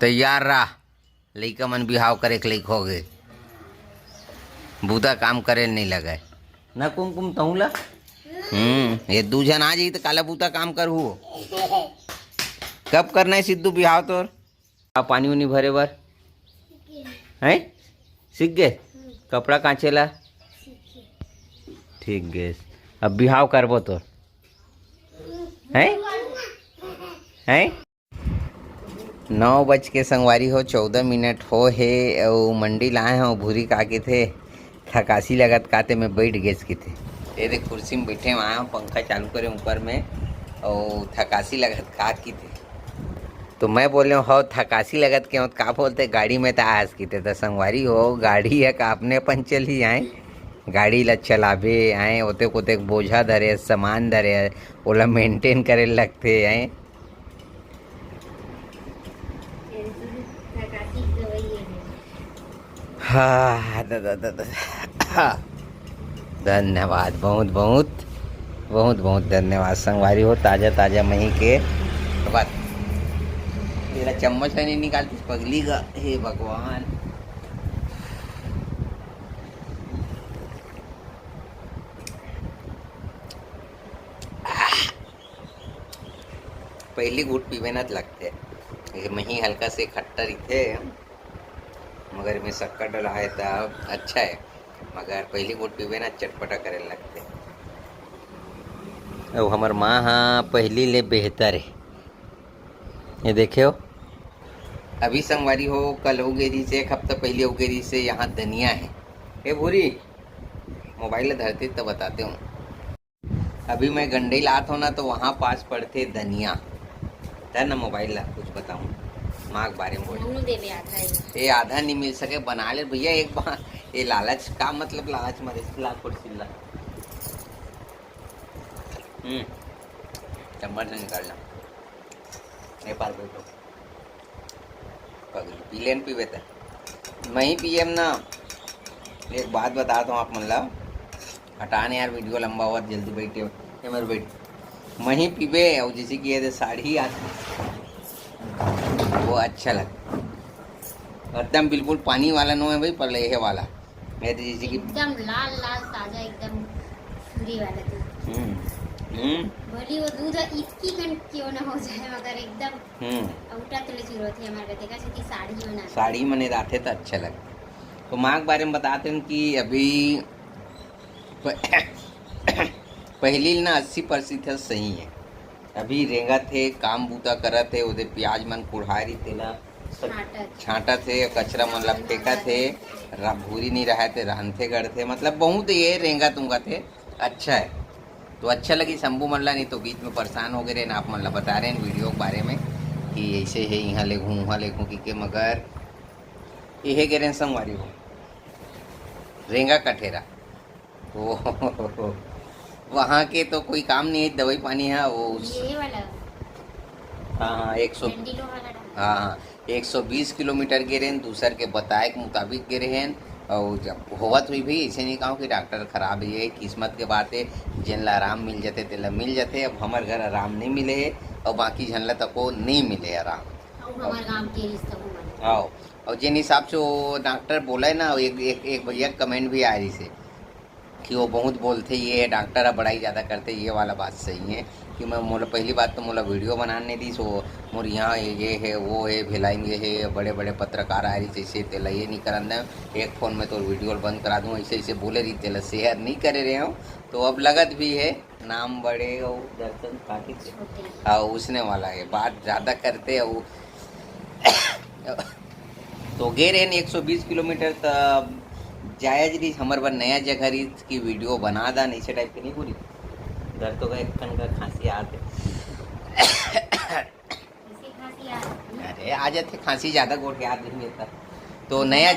तैयार रहा लइका मन बिहाव करे के लइक हो गए बूता काम करे नहीं लगे ना कुमकुम तहुला ये दू जन आ जाई तो काला बूता काम कर हु कब करना है सिद्धू बिहाव तोर पानी उनी भरे बर हैं सीख गए कपड़ा कांचेला ठीक गए अब बिहाव करबो तोर हैं हैं 9 बज के संगवारी हो 14 हो है और मंडी लाए हो भूरी काके थे थकासी लगत काते में बैठ गए के थे तेरे कुर्सी में बैठे आया हूँ पंखा चालू करे ऊपर में और थकासी लगत का की थे तो मैं बोले हो थकासी लगत के का बोलते गाड़ी में तो आज की थे तो संगवारी हो गाड़ी है का अपने अपन चल ही आए गाड़ी ला चलावे आए ओते कोते बोझा धरे सामान धरे ओला मेंटेन करे लगते आए हाँ धन्यवाद बहुत बहुत बहुत बहुत धन्यवाद संगवारी हो ताज़ा ताज़ा मही के बात तेरा चम्मच नहीं निकालती पगली का हे भगवान पहली घूट पीवे न लगते मही हल्का से खट्टा रहते मगर में शक्कर डला है तो अच्छा है मगर पहली घूट पीवे ना चटपटा करे लगते और हमार माँ हाँ पहली ले बेहतर है ये देखियो अभी संगवारी हो कल हो गई से एक हफ्ता पहले हो गई से यहाँ धनिया है ये भूरी मोबाइल धरते तो बताते हूँ अभी मैं गंडे लात हो ना तो वहाँ पास पड़ते धनिया है ना मोबाइल ला कुछ बताऊँ माँ के बारे में बोल ये आधा नहीं मिल सके बना ले भैया एक बार ये लालच का मतलब लालच मरे कुर्सिल्ला चम्मच से निकालना नहीं पार बैठो पगली पी लेन पीवे था मैं ही पिए ना एक बात बताता हूँ आप मतलब हटाने यार वीडियो लंबा हुआ जल्दी बैठे ये मेरे बैठ मैं ही पीवे और जैसे कि ये साड़ी आती वो अच्छा लगता एकदम बिल्कुल पानी वाला नो है भाई पर लेहे वाला मैं तो जैसे कि एकदम लाल लाल ताजा एकदम पूरी वाला भली वो दूध इतनी घंट क्यों ना हो जाए मगर एकदम उठा तो ले जरूरत है हमारे देखा से कि साड़ी बना साड़ी मने आते तो अच्छा लगता तो माँ के बारे में बताते हैं कि अभी पहली ना 80% सही है अभी रेंगा थे काम बूता करत थे उधर प्याज मन कुढ़ारी थे ना छाटा थे कचरा मन ला फेंका थे भूरी नहीं रहा थे रांधे गढ़ थे मतलब बहुत ये रेंगा तुंगा थे अच्छा है तो अच्छा लगी शंभू मल्ला नहीं तो बीच में परेशान हो गए ना आप मल्ला बता रहे हैं वीडियो के बारे में कि ऐसे है यहाँ ले घूँ वहाँ ले घूँ कि मगर ये गिरे संगवारी हो रेंगा कठेरा ओ वहाँ के तो कोई काम नहीं है दवाई पानी है वो ये वाला हाँ 100 हाँ 120 किलोमीटर गिरे हैं दूसर के बताए के मुताबिक गिरे हैं और जब होवत हुई भी ऐसे नहीं कहो कि डॉक्टर खराब है किस्मत के बात है जिन ला आराम मिल जाते तेला मिल जाते अब हमारे घर आराम नहीं मिले है और बाकी जन ला तक नहीं मिले आराम आओ और जिन हिसाब से वो डॉक्टर बोला है ना एक भैया कमेंट भी आ रही से कि वो बहुत बोलते ये डॉक्टर अब बड़ाई ज़्यादा करते ये वाला बात सही है कि मैं मोला पहली बात तो मोला वीडियो बनाने दी सो मोर यहाँ ये है वो है भिलाई में है बड़े बड़े पत्रकार आ रही जैसे तेला ये नहीं करना एक फ़ोन में तो वीडियो बंद करा दूँ ऐसे ऐसे बोले रही तेला शेयर नहीं करे रहे हो तो अब लगत भी है नाम बड़े और दर्शन काटे और उसने वाला है बात ज़्यादा करते और तो गे रहे 120 किलोमीटर तब जायज रही हमारे बार नया जगह रही की वीडियो बना दा नहीं से टाइप की नहीं पूरी डर तो गए कन का खांसी आते अरे आ जाते खांसी ज़्यादा गोट याद नहीं रहता तो नया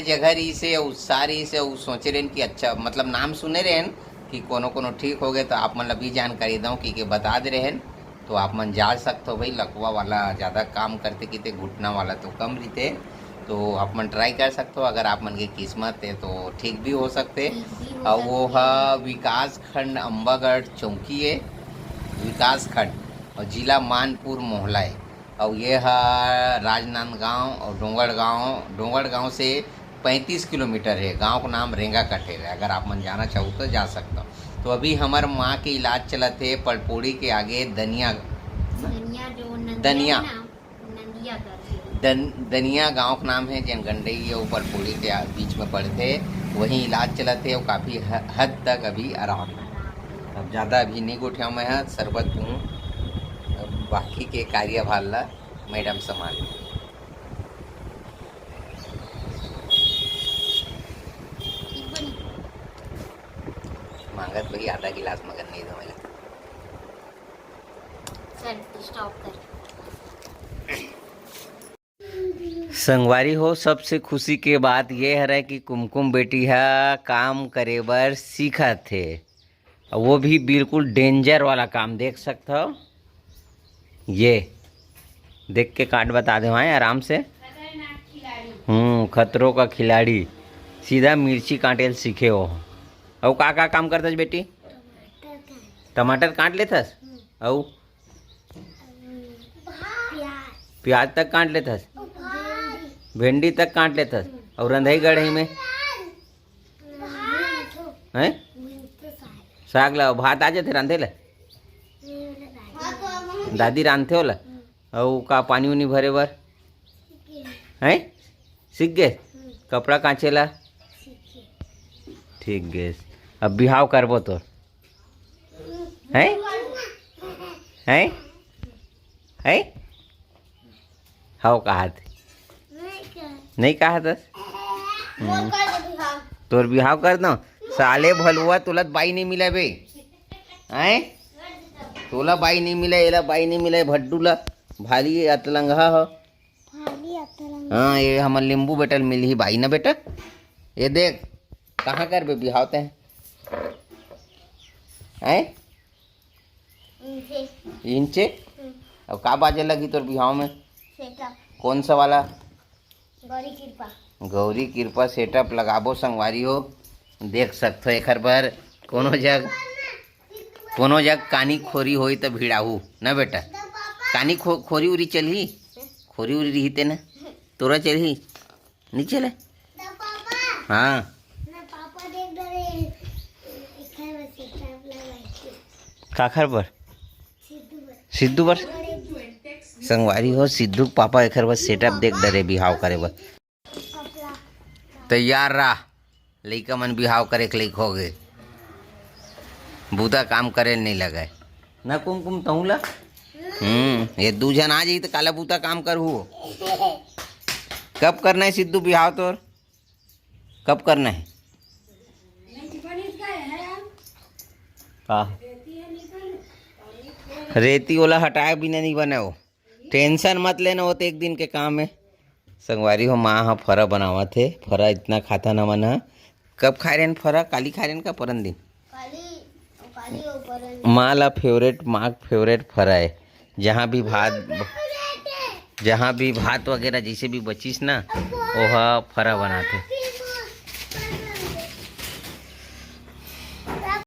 जगह रही से सारी से सोचे रहे कि अच्छा मतलब नाम सुने रहे कि कोनो ठीक हो गए तो आप मतलब भी जानकारी दूँ कि बता दे रहे तो आप मन जा सकते हो भाई लकवा वाला ज़्यादा काम करते कि घुटना वाला तो कम रहते तो आप मन ट्राई कर सकते हो अगर आप मन की किस्मत है तो ठीक भी हो सकते और वो है विकास खंड अम्बागढ़ चौकी है विकास खंड और जिला मानपुर मोहला है और ये है राजनांदगांव और डोंगरगांव से 35 किलोमीटर है। गांव का नाम रेंगा कटेर है। अगर आप मन जाना चाहो तो जा सकते हो। तो अभी हमार माँ के इलाज चलते पड़पोड़ी के आगे दनिया गांव का नाम है। जन गंडई और पड़पोड़ी के बीच में पड़ते, वहीं इलाज चलते और काफ़ी हद तक अभी आराम है। अब ज़्यादा अभी नहीं गोठिया में है शरबत पीऊँ, बाकी के कार्यभार ला मैडम संभाल। मांगत भाई आधा गिलास मगर नहीं दो मेरा। स्टॉप कर। संगवारी हो, सबसे खुशी के बात ये है कि कुमकुम बेटी है काम करे बर सीखा थे। वो भी बिल्कुल डेंजर वाला काम देख सकते हो। ये देख के काट बता दे भाई आराम से। खतरों का खिलाड़ी सीधा मिर्ची काटेल सीखे हो। और का काम करतस बेटी? टमाटर काट लेथस और प्याज तक काट लेथस, भिंडी तक काट लेथस और रंधई गढ़ई में हैं साग ला भात आ जाते रांधे ला दादी रांधते होला। और का पानी उनी भरे बर हैं सीख गए। कपड़ा कांचेला ठीक गए। अब बिहाव करबो तो हैं हैं हैं हाउ कहा थे नहीं कहा था तोर बिहाव कर दो। साले भलुआ तुलत बाई नहीं मिला बे हैं, तोला बाई नहीं मिला, एला बाई नहीं मिला, भड्डू ला भाली अतलंगा हो। हाँ ये हमार नींबू बेटल मिली ही बाई ना बेटा। ये देख कहाँ कर बे बिहावते हैं इंचे। अब का बाजे लगी तोर बिहाव में? कौन सा वाला? गौरी कृपा सेटअप लगाबो संगवारी हो। देख सकते हो एक बार कोनो जग कानी खोरी होई तो भिड़ाहू ना बेटा। कानी खोरी उरी चलही, खोरी उरी रही ते ना तोरा चलही नहीं चले। हाँ काखर पर सिद्धू पर संगवारी हो। सिद्धू पापा एक बस सेटअप देख डरे बिहाव करे बर तैयार रहा। लइका मन बिहाव करे के लइक हो गए, बूता काम करे नहीं लगे ना। कुमकुम तहुला ये दू जन आ जाई तो काला बूता काम कर हुओ। कब करना है सिद्धू बिहाव तोर? कब करना है? का रेती वाला हटाए बिना नहीं बने हो। टेंशन मत लेना, हो तो एक दिन के काम है। संगवारी हो माँ हाँ फरा बनावा थे। फरा इतना खाता न मन। कब खाए रहे फरा? काली खाए रहे का परन दिन? माँ ला फेवरेट फरा है। जहाँ भी भात वगैरह जैसे भी बचिस ना वह फरा बनाते।